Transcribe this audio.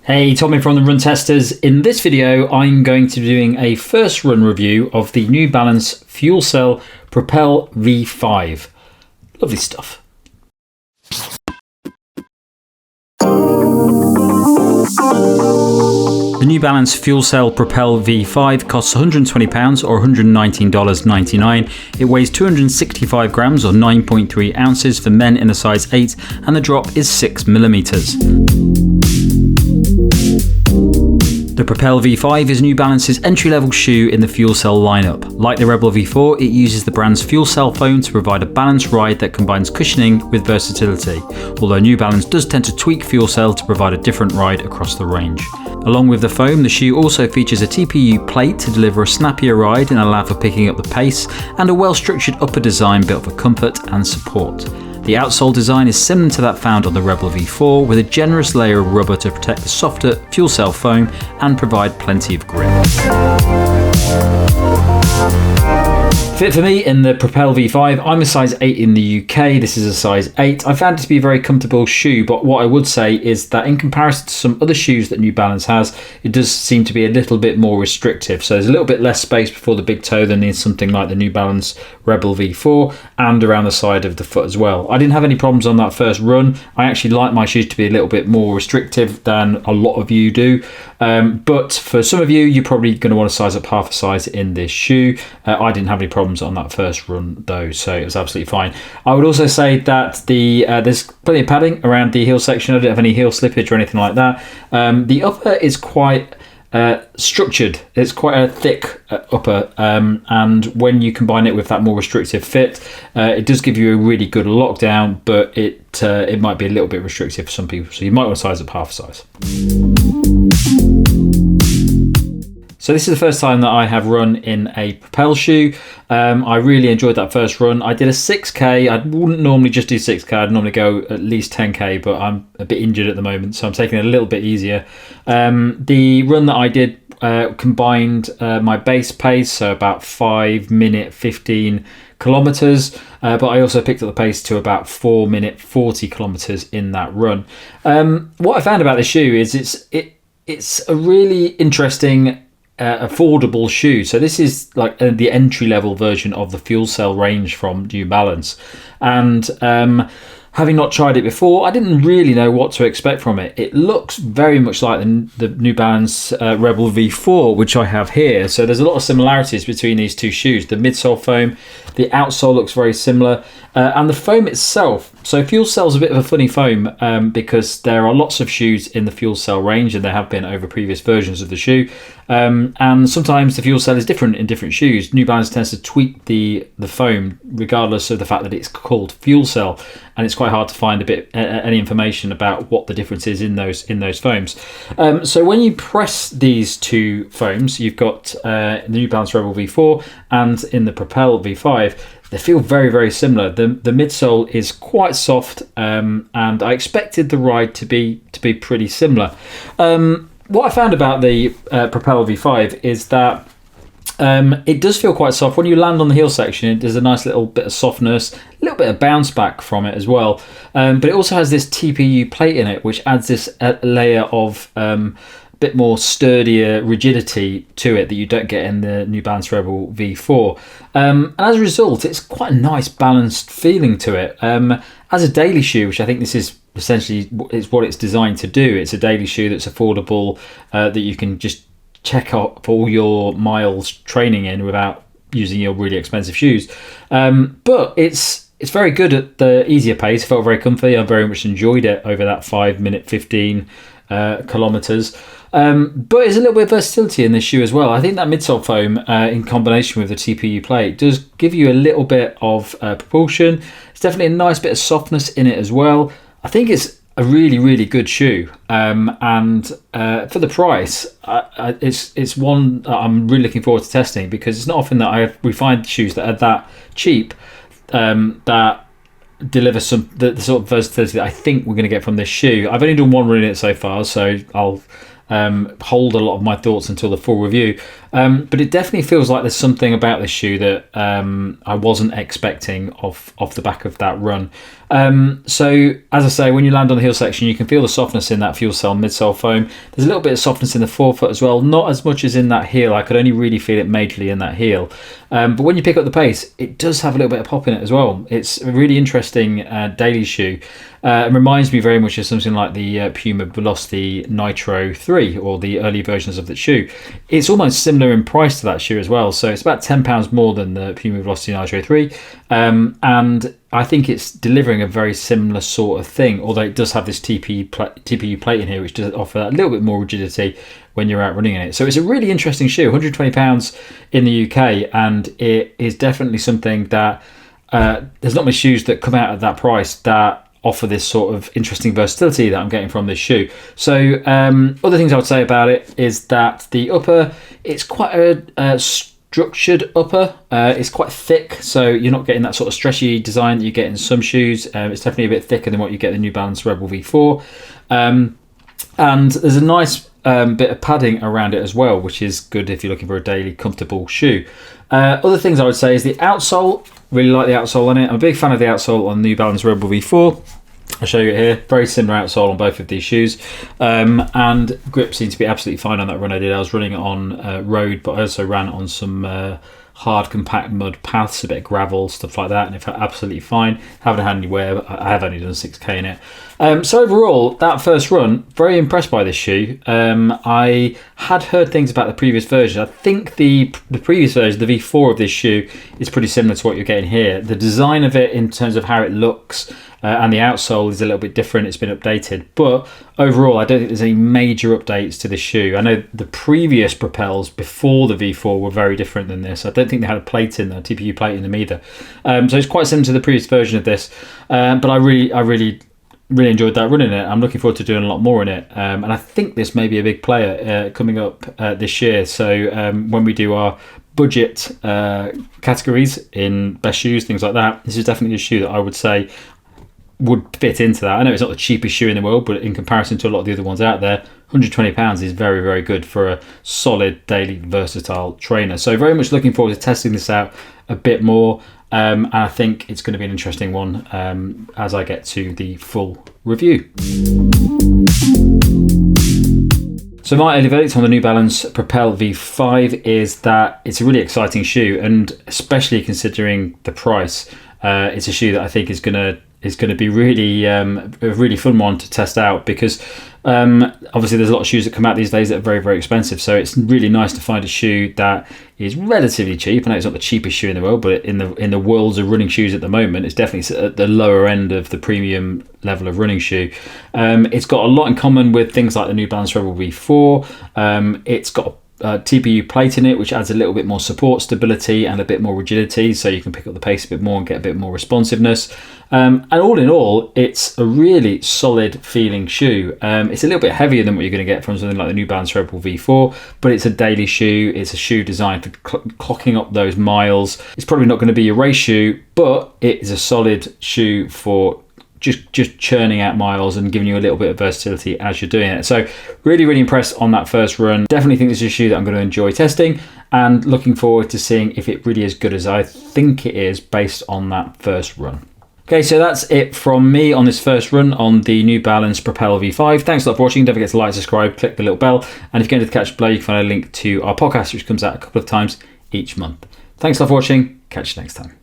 Hey, Tommy from the Run Testers. In this video, I'm going to be doing a first run review of the New Balance Fuelcell Propel V5. Lovely stuff. The New Balance Fuelcell Propel V5 costs £120 or $119.99. It weighs 265 grams or 9.3 ounces for men in a size 8 and the drop is 6mm. The Propel V5 is New Balance's entry-level shoe in the Fuelcell lineup. Like the Rebel V4, it uses the brand's Fuelcell foam to provide a balanced ride that combines cushioning with versatility, although New Balance does tend to tweak Fuelcell to provide a different ride across the range. Along with the foam, the shoe also features a TPU plate to deliver a snappier ride and allow for picking up the pace, and a well-structured upper design built for comfort and support. The outsole design is similar to that found on the Rebel V4, with a generous layer of rubber to protect the softer Fuelcell foam and provide plenty of grip. Fit for me in the Propel V5, I'm a size 8 in the UK, this is a size 8. I found it to be a very comfortable shoe, but what I would say is that in comparison to some other shoes that New Balance has, it does seem to be a little bit more restrictive. So there's a little bit less space before the big toe than in something like the New Balance Rebel V4 and around the side of the foot as well. I didn't have any problems on that first run. I actually like my shoes to be a little bit more restrictive than a lot of you do. But for some of you, you're probably going to want to size up half a size in this shoe. I didn't have any problems on that first run though, so it was absolutely fine. I would also say that there's plenty of padding around the heel section. I don't have any heel slippage or anything like that. The upper is quite structured. It's quite a thick upper, and when you combine it with that more restrictive fit, it does give you a really good lockdown, but it might be a little bit restrictive for some people, so you might want to size up half a size. So this is the first time that I have run in a Propel shoe. I really enjoyed that first run. I did a 6k. I wouldn't normally just do 6k. I'd normally go at least 10k, but I'm a bit injured at the moment, so I'm taking it a little bit easier. The run that I did combined my base pace, so about 5 minute 15 kilometers, but I also picked up the pace to about 4 minute 40 kilometers in that run. What I found about this shoe is it's a really interesting affordable shoe. So this is like the entry-level version of the Fuelcell range from New Balance, and having not tried it before, I didn't really know what to expect from it. It looks very much like the New Balance Rebel V4, which I have here. So there's a lot of similarities between these two shoes. The midsole foam, the outsole looks very similar, and the foam itself. So Fuelcell's a bit of a funny foam because there are lots of shoes in the Fuelcell range, and there have been over previous versions of the shoe. And sometimes the Fuelcell is different in different shoes. New Balance tends to tweak the foam regardless of the fact that it's called Fuelcell, and it's quite hard to find any information about what the difference is in those foams. So when you press these two foams, you've got the New Balance Rebel V4 and in the Propel V5, they feel very, very similar. The midsole is quite soft, and I expected the ride to be pretty similar. What I found about the Propel V5 is that it does feel quite soft. When you land on the heel section, there's a nice little bit of softness, a little bit of bounce back from it as well. But it also has this TPU plate in it, which adds this layer of bit more sturdier rigidity to it that you don't get in the New Balance Rebel V4. And as a result, it's quite a nice balanced feeling to it. As a daily shoe, which I think this is essentially is what it's designed to do, it's a daily shoe that's affordable, that you can just check out for all your miles training in without using your really expensive shoes. But it's very good at the easier pace. It felt very comfy. I very much enjoyed it over that 5 minute 15 kilometers. But there's a little bit of versatility in this shoe as well. I think that midsole foam in combination with the TPU plate does give you a little bit of propulsion. It's definitely a nice bit of softness in it as well. I think it's a really, really good shoe, and for the price, it's one that I'm really looking forward to testing, because it's not often that we find shoes that are that cheap that deliver the sort of versatility that I think we're going to get from this shoe. I've only done one run in it so far, so I'll hold a lot of my thoughts until the full review. But it definitely feels like there's something about this shoe that I wasn't expecting off the back of that run. So as I say, when you land on the heel section, you can feel the softness in that Fuelcell midsole foam. There's a little bit of softness in the forefoot as well, not as much as in that heel. I could only really feel it majorly in that heel. But when you pick up the pace, it does have a little bit of pop in it as well. It's a really interesting daily shoe. It reminds me very much of something like the Puma Velocity Nitro 3 or the early versions of the shoe. It's almost similar in price to that shoe as well. So it's about £10 more than the Puma Velocity Nitro 3. And I think it's delivering a very similar sort of thing, although it does have this TPU plate in here, which does offer a little bit more rigidity when you're out running in it. So it's a really interesting shoe, £120 in the UK, and it is definitely something that there's not many shoes that come out at that price that offer this sort of interesting versatility that I'm getting from this shoe. So other things I would say about it is that the upper, it's quite a structured upper. It's quite thick, so you're not getting that sort of stretchy design that you get in some shoes. It's definitely a bit thicker than what you get in the New Balance Rebel V4. And there's a nice bit of padding around it as well, which is good if you're looking for a daily comfortable shoe. Other things I would say is the outsole. Really like the outsole on it. I'm a big fan of the outsole on the New Balance Rebel V4. I'll show you it here. Very similar outsole on both of these shoes. And grip seemed to be absolutely fine on that run I did. I was running on road, but I also ran on some hard compact mud paths, a bit of gravel, stuff like that, and it felt absolutely fine. Haven't had any wear. I have only done 6k in it. So overall, that first run, very impressed by this shoe. I had heard things about the previous version. I think the previous version, the V4 of this shoe, is pretty similar to what you're getting here. The design of it in terms of how it looks and the outsole is a little bit different. It's been updated, but overall I don't think there's any major updates to the shoe. I know the previous Propels before the V4 were very different than this. I don't think they had a plate in there, TPU plate in them either. So it's quite similar to the previous version of this, but I really enjoyed that running it. I'm looking forward to doing a lot more in it, and I think this may be a big player coming up this year. So when we do our budget categories in best shoes, things like that, this is definitely a shoe that I would say would fit into that. I know it's not the cheapest shoe in the world, but in comparison to a lot of the other ones out there, £120 is very, very good for a solid daily versatile trainer. So very much looking forward to testing this out a bit more, and I think it's going to be an interesting one as I get to the full review. So my early verdict on the New Balance Propel V5 is that it's a really exciting shoe, and especially considering the price, it's a shoe that I think is going to be really a really fun one to test out, because obviously there's a lot of shoes that come out these days that are very, very expensive. So it's really nice to find a shoe that is relatively cheap. I know it's not the cheapest shoe in the world, but in the worlds of running shoes at the moment, it's definitely at the lower end of the premium level of running shoe. It's got a lot in common with things like the New Balance Rebel V4. It's got TPU plate in it, which adds a little bit more support, stability, and a bit more rigidity, so you can pick up the pace a bit more and get a bit more responsiveness. And all in all, it's a really solid feeling shoe. It's a little bit heavier than what you're going to get from something like the New Balance Rebel V4, but it's a daily shoe. It's a shoe designed for clocking up those miles. It's probably not going to be your race shoe, but it is a solid shoe for just churning out miles and giving you a little bit of versatility as you're doing it. So really, really impressed on that first run. Definitely think this is a shoe that I'm going to enjoy testing, and looking forward to seeing if it really is good as I think it is based on that first run. Okay, so that's it from me on this first run on the New Balance Propel V5. Thanks a lot for watching. Don't forget to like, subscribe, click the little bell, and if you're going to catch below, you can find a link to our podcast, which comes out a couple of times each month. Thanks a lot for watching. Catch you next time.